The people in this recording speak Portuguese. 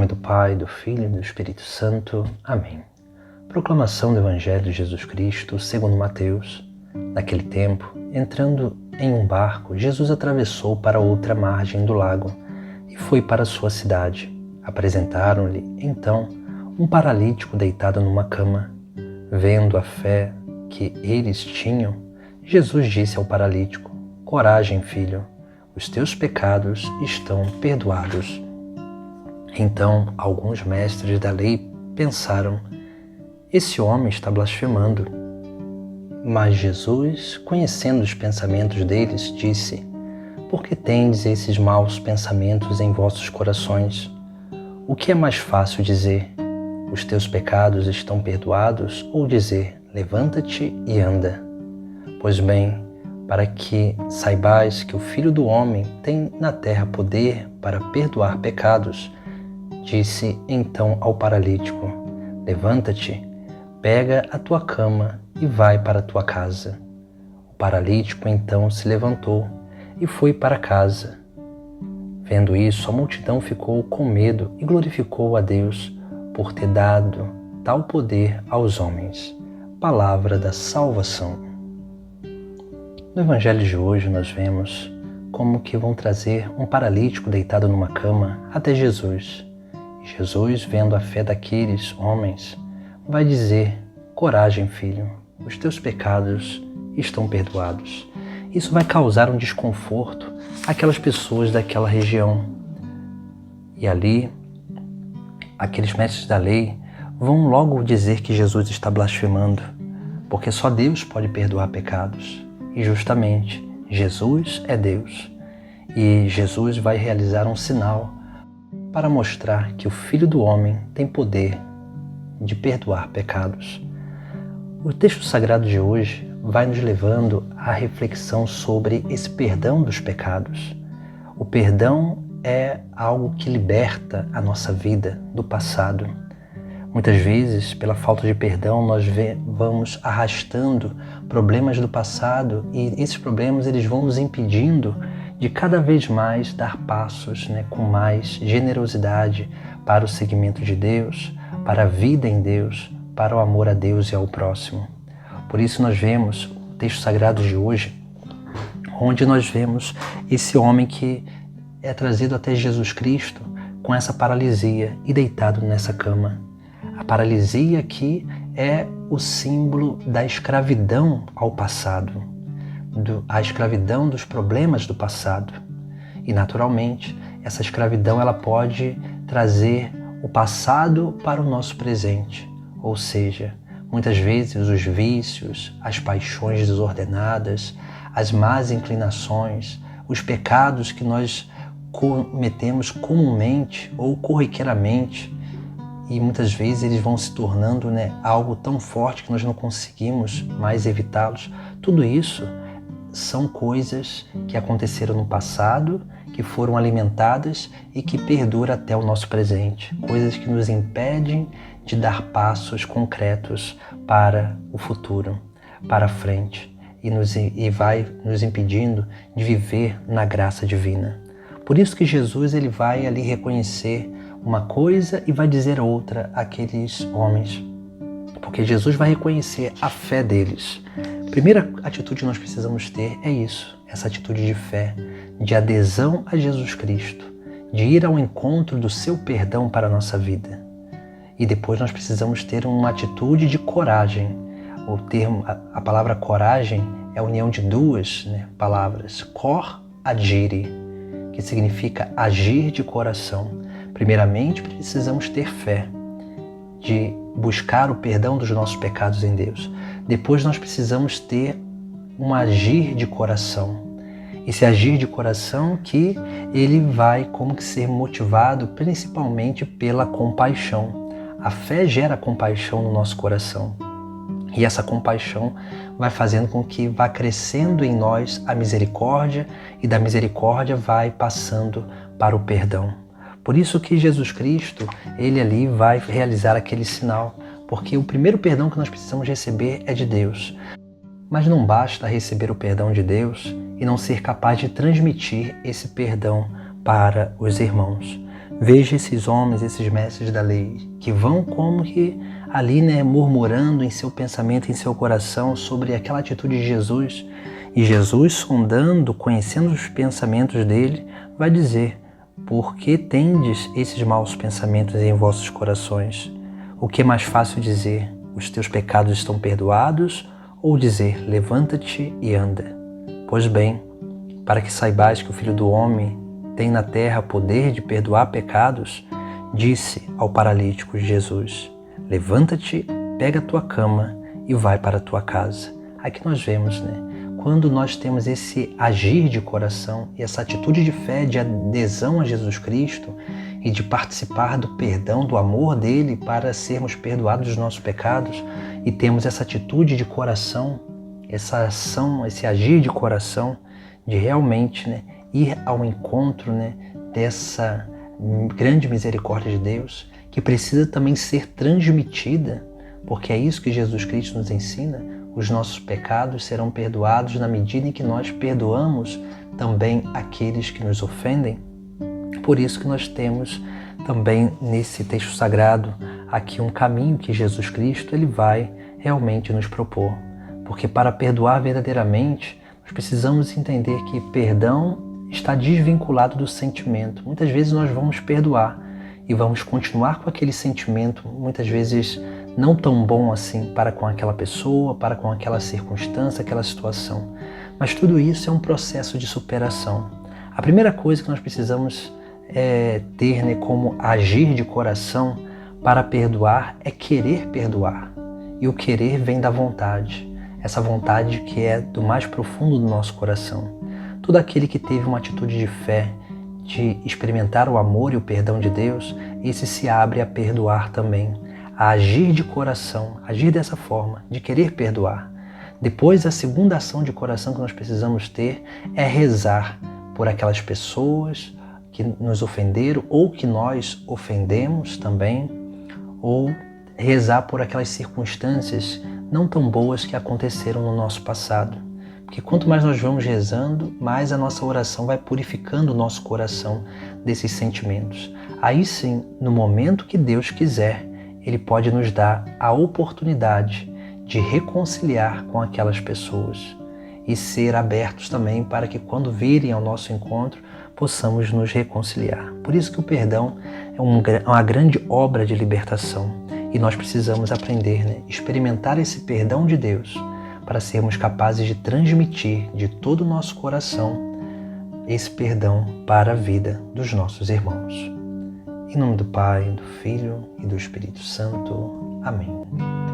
nome do Pai, do Filho e do Espírito Santo. Amém. Proclamação do Evangelho de Jesus Cristo segundo Mateus. Naquele tempo, entrando em um barco, Jesus atravessou para outra margem do lago e foi para sua cidade. Apresentaram-lhe, então, um paralítico deitado numa cama. Vendo a fé que eles tinham, Jesus disse ao paralítico: Coragem, filho, os teus pecados estão perdoados. Então, alguns mestres da lei pensaram: esse homem está blasfemando. Mas Jesus, conhecendo os pensamentos deles, disse: por que tendes esses maus pensamentos em vossos corações? O que é mais fácil dizer: os teus pecados estão perdoados, ou dizer: levanta-te e anda? Pois bem, para que saibais que o Filho do Homem tem na terra poder para perdoar pecados, disse então ao paralítico: levanta-te, pega a tua cama e vai para a tua casa. O paralítico então se levantou e foi para casa. Vendo isso, a multidão ficou com medo e glorificou a Deus por ter dado tal poder aos homens. Palavra da salvação. No Evangelho de hoje nós vemos como que vão trazer um paralítico deitado numa cama até Jesus. Jesus, vendo a fé daqueles homens, vai dizer: coragem, filho, os teus pecados estão perdoados. Isso vai causar um desconforto àquelas pessoas daquela região. E ali, aqueles mestres da lei vão logo dizer que Jesus está blasfemando, porque só Deus pode perdoar pecados. E justamente, Jesus é Deus. E Jesus vai realizar um sinal para mostrar que o Filho do Homem tem poder de perdoar pecados. O texto sagrado de hoje vai nos levando à reflexão sobre esse perdão dos pecados. O perdão é algo que liberta a nossa vida do passado. Muitas vezes, pela falta de perdão, nós vamos arrastando problemas do passado e esses problemas eles vão nos impedindo de cada vez mais dar passos com mais generosidade para o seguimento de Deus, para a vida em Deus, para o amor a Deus e ao próximo. Por isso nós vemos o texto sagrado de hoje, onde nós vemos esse homem que é trazido até Jesus Cristo com essa paralisia e deitado nessa cama. A paralisia aqui é o símbolo da escravidão ao passado, a escravidão dos problemas do passado. E naturalmente, essa escravidão ela pode trazer o passado para o nosso presente, ou seja, muitas vezes os vícios, as paixões desordenadas, as más inclinações, os pecados que nós cometemos comumente ou corriqueiramente, e muitas vezes eles vão se tornando algo tão forte que nós não conseguimos mais evitá-los. Tudo isso são coisas que aconteceram no passado, que foram alimentadas e que perduram até o nosso presente. Coisas que nos impedem de dar passos concretos para o futuro, para a frente, e vai nos impedindo de viver na graça divina. Por isso que Jesus ele vai ali reconhecer uma coisa e vai dizer outra àqueles homens. Porque Jesus vai reconhecer a fé deles. A primeira atitude que nós precisamos ter é isso, essa atitude de fé, de adesão a Jesus Cristo, de ir ao encontro do seu perdão para a nossa vida. E depois nós precisamos ter uma atitude de coragem. A palavra coragem é a união de duas palavras, cor agire, que significa agir de coração. Primeiramente, precisamos ter fé, de buscar o perdão dos nossos pecados em Deus. Depois nós precisamos ter um agir de coração. Esse agir de coração que ele vai como que ser motivado principalmente pela compaixão. A fé gera compaixão no nosso coração. E essa compaixão vai fazendo com que vá crescendo em nós a misericórdia e da misericórdia vai passando para o perdão. Por isso que Jesus Cristo, ele ali vai realizar aquele sinal, porque o primeiro perdão que nós precisamos receber é de Deus. Mas não basta receber o perdão de Deus e não ser capaz de transmitir esse perdão para os irmãos. Veja esses homens, esses mestres da lei, que vão como que ali, murmurando em seu pensamento, em seu coração, sobre aquela atitude de Jesus. E Jesus, sondando, conhecendo os pensamentos dele, vai dizer: por que tendes esses maus pensamentos em vossos corações? O que é mais fácil dizer: os teus pecados estão perdoados? Ou dizer: levanta-te e anda? Pois bem, para que saibais que o Filho do Homem tem na terra poder de perdoar pecados, disse ao paralítico Jesus: levanta-te, pega a tua cama e vai para a tua casa. Aqui nós vemos, quando nós temos esse agir de coração e essa atitude de fé, de adesão a Jesus Cristo e de participar do perdão, do amor dele para sermos perdoados dos nossos pecados, e temos essa atitude de coração, essa ação, esse agir de coração, de realmente ir ao encontro dessa grande misericórdia de Deus, que precisa também ser transmitida, porque é isso que Jesus Cristo nos ensina. Os nossos pecados serão perdoados na medida em que nós perdoamos também aqueles que nos ofendem. Por isso que nós temos também nesse texto sagrado aqui um caminho que Jesus Cristo ele vai realmente nos propor. Porque para perdoar verdadeiramente, nós precisamos entender que perdão está desvinculado do sentimento. Muitas vezes nós vamos perdoar e vamos continuar com aquele sentimento, muitas vezes não tão bom assim para com aquela pessoa, para com aquela circunstância, aquela situação. Mas tudo isso é um processo de superação. A primeira coisa que nós precisamos ter como agir de coração para perdoar é querer perdoar. E o querer vem da vontade. Essa vontade que é do mais profundo do nosso coração. Todo aquele que teve uma atitude de fé, de experimentar o amor e o perdão de Deus, esse se abre a perdoar também, a agir de coração, agir dessa forma, de querer perdoar. Depois, a segunda ação de coração que nós precisamos ter é rezar por aquelas pessoas que nos ofenderam ou que nós ofendemos também, ou rezar por aquelas circunstâncias não tão boas que aconteceram no nosso passado. Porque quanto mais nós vamos rezando, mais a nossa oração vai purificando o nosso coração desses sentimentos. Aí sim, no momento que Deus quiser, Ele pode nos dar a oportunidade de reconciliar com aquelas pessoas e ser abertos também para que quando virem ao nosso encontro, possamos nos reconciliar. Por isso que o perdão é uma grande obra de libertação e nós precisamos aprender, experimentar esse perdão de Deus para sermos capazes de transmitir de todo o nosso coração esse perdão para a vida dos nossos irmãos. Em nome do Pai, do Filho e do Espírito Santo. Amém.